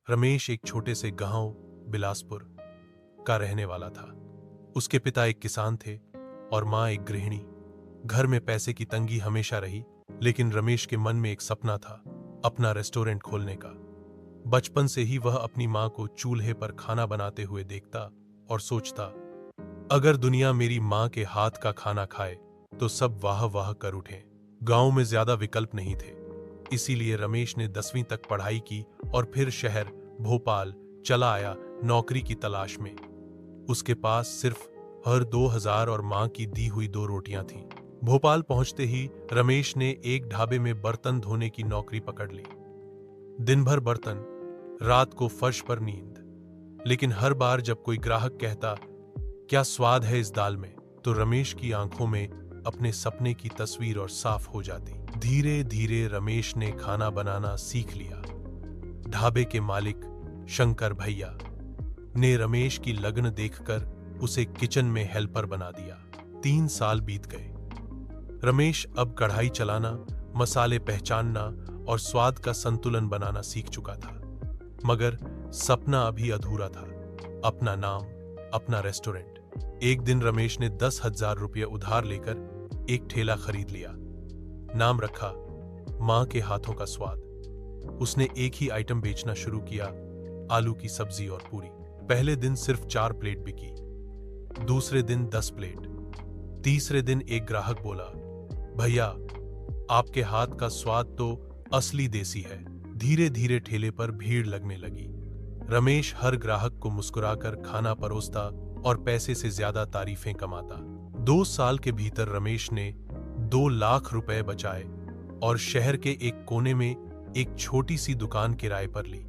रमेश एक छोटे से गांव बिलासपुर का रहने वाला था। उसके पिता एक किसान थे और मां एक गृहिणी। घर में पैसे की तंगी हमेशा रही, लेकिन रमेश के मन में एक सपना था, अपना रेस्टोरेंट खोलने का। बचपन से ही वह अपनी मां को चूल्हे पर खाना बनाते हुए देखता और सोचता, अगर दुनिया मेरी मां के हाथ का खाना खाए तो सब वाह वाह कर उठें। गांव में ज्यादा विकल्प नहीं थे, इसीलिए रमेश ने 10वीं तक पढ़ाई की और फिर शहर भोपाल चला आया नौकरी की तलाश में। उसके पास सिर्फ हर 2000 और मां की दी हुई 2 रोटियां थीं। भोपाल पहुंचते ही रमेश ने एक ढाबे में बर्तन धोने की नौकरी पकड़ ली। दिन भर बर्तन, रात को फर्श पर नींद। लेकिन हर बार जब कोई ग्राहक कहता, क्या स्वाद है इस दाल में, तो रमेश की आंखों में अपने सपने की तस्वीर और साफ हो जाती। धीरे धीरे रमेश ने खाना बनाना सीख लिया। ढाबे के मालिक शंकर भैया ने रमेश की लगन देखकर उसे किचन में हेल्पर बना दिया। 3 साल बीत गए। रमेश अब कढ़ाई चलाना, मसाले पहचानना और स्वाद का संतुलन बनाना सीख चुका था। मगर सपना अभी अधूरा था, अपना नाम, अपना रेस्टोरेंट। एक दिन रमेश ने 10,000 रुपये उधार लेकर एक ठेला खरीद लिया। नाम रखा मां के हाथों का स्वाद। उसने एक ही आइटम बेचना शुरू किया, आलू की सब्जी और पूरी। पहले दिन सिर्फ 4 प्लेट बिकी, दूसरे दिन 10 प्लेट, तीसरे दिन एक ग्राहक बोला, भैया आपके हाथ का स्वाद तो असली देसी है। धीरे धीरे ठेले पर भीड़ लगने लगी। रमेश हर ग्राहक को मुस्कुराकर खाना परोसता और पैसे से ज्यादा तारीफें कमाता। 2 साल के भीतर रमेश ने 2 लाख रुपए बचाए और शहर के एक कोने में एक छोटी सी दुकान किराए पर ली।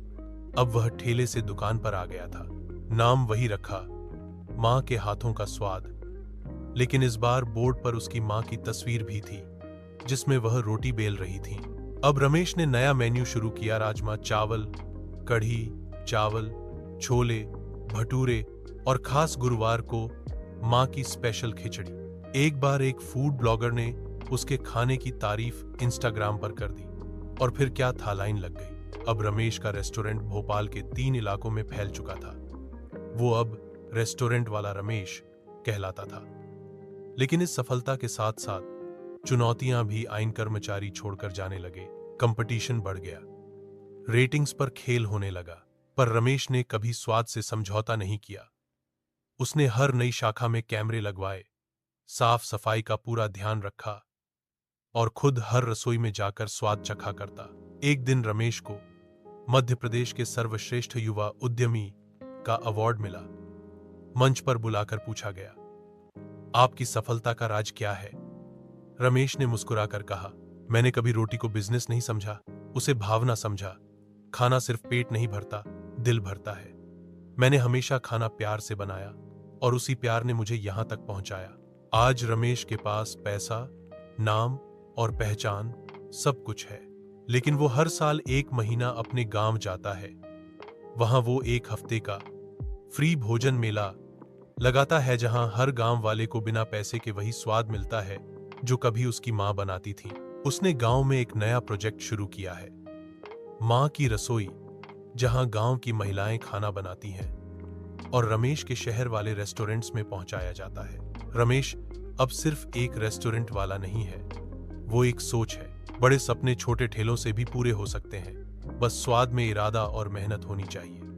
अब वह ठेले से दुकान पर आ गया था। नाम वही रखा, मां के हाथों का स्वाद। लेकिन इस बार बोर्ड पर उसकी मां की तस्वीर भी थी, जिसमें वह रोटी बेल रही थी। अब रमेश ने नया मेन्यू शुरू किया, राजमा चावल, कढ़ी चावल, छोले भटूरे और खास गुरुवार को मां की स्पेशल खिचड़ी। एक बार एक फूड ब्लॉगर ने उसके खाने की तारीफ इंस्टाग्राम पर कर दी और फिर क्या था, लाइन लग गई। अब रमेश का रेस्टोरेंट भोपाल के 3 इलाकों में फैल चुका था। वो अब रेस्टोरेंट वाला रमेश कहलाता था। लेकिन इस सफलता के साथ साथ चुनौतियां भी आईन। कर्मचारी छोड़कर जाने लगे, कंपटीशन बढ़ गया, रेटिंग्स पर खेल होने लगा। पर रमेश ने कभी स्वाद से समझौता नहीं किया। उसने हर नई शाखा में कैमरे लगवाए, साफ सफाई का पूरा ध्यान रखा और खुद हर रसोई में जाकर स्वाद चखा करता। एक दिन रमेश को मध्य प्रदेश के सर्वश्रेष्ठ युवा उद्यमी का अवार्ड मिला। मंच पर बुलाकर पूछा गया, आपकी सफलता का राज क्या है? रमेश ने मुस्कुराकर कहा, मैंने कभी रोटी को बिजनेस नहीं समझा, उसे भावना समझा। खाना सिर्फ पेट नहीं भरता, दिल भरता है। मैंने हमेशा खाना प्यार से बनाया और उसी प्यार ने मुझे यहां तक पहुंचाया। आज रमेश के पास पैसा, नाम और पहचान सब कुछ है, लेकिन वो हर साल 1 महीना अपने गांव जाता है। वहां वो 1 हफ्ते का फ्री भोजन मेला लगाता है, जहां हर गांव वाले को बिना पैसे के वही स्वाद मिलता है जो कभी उसकी मां बनाती थी। उसने गांव में एक नया प्रोजेक्ट शुरू किया है, मां की रसोई, जहां गांव की महिलाएं खाना बनाती हैं और रमेश के शहर वाले रेस्टोरेंट्स में पहुंचाया जाता है। रमेश अब सिर्फ एक रेस्टोरेंट वाला नहीं है, वो एक सोच है। बड़े सपने छोटे ठेलों से भी पूरे हो सकते हैं, बस स्वाद में इरादा और मेहनत होनी चाहिए।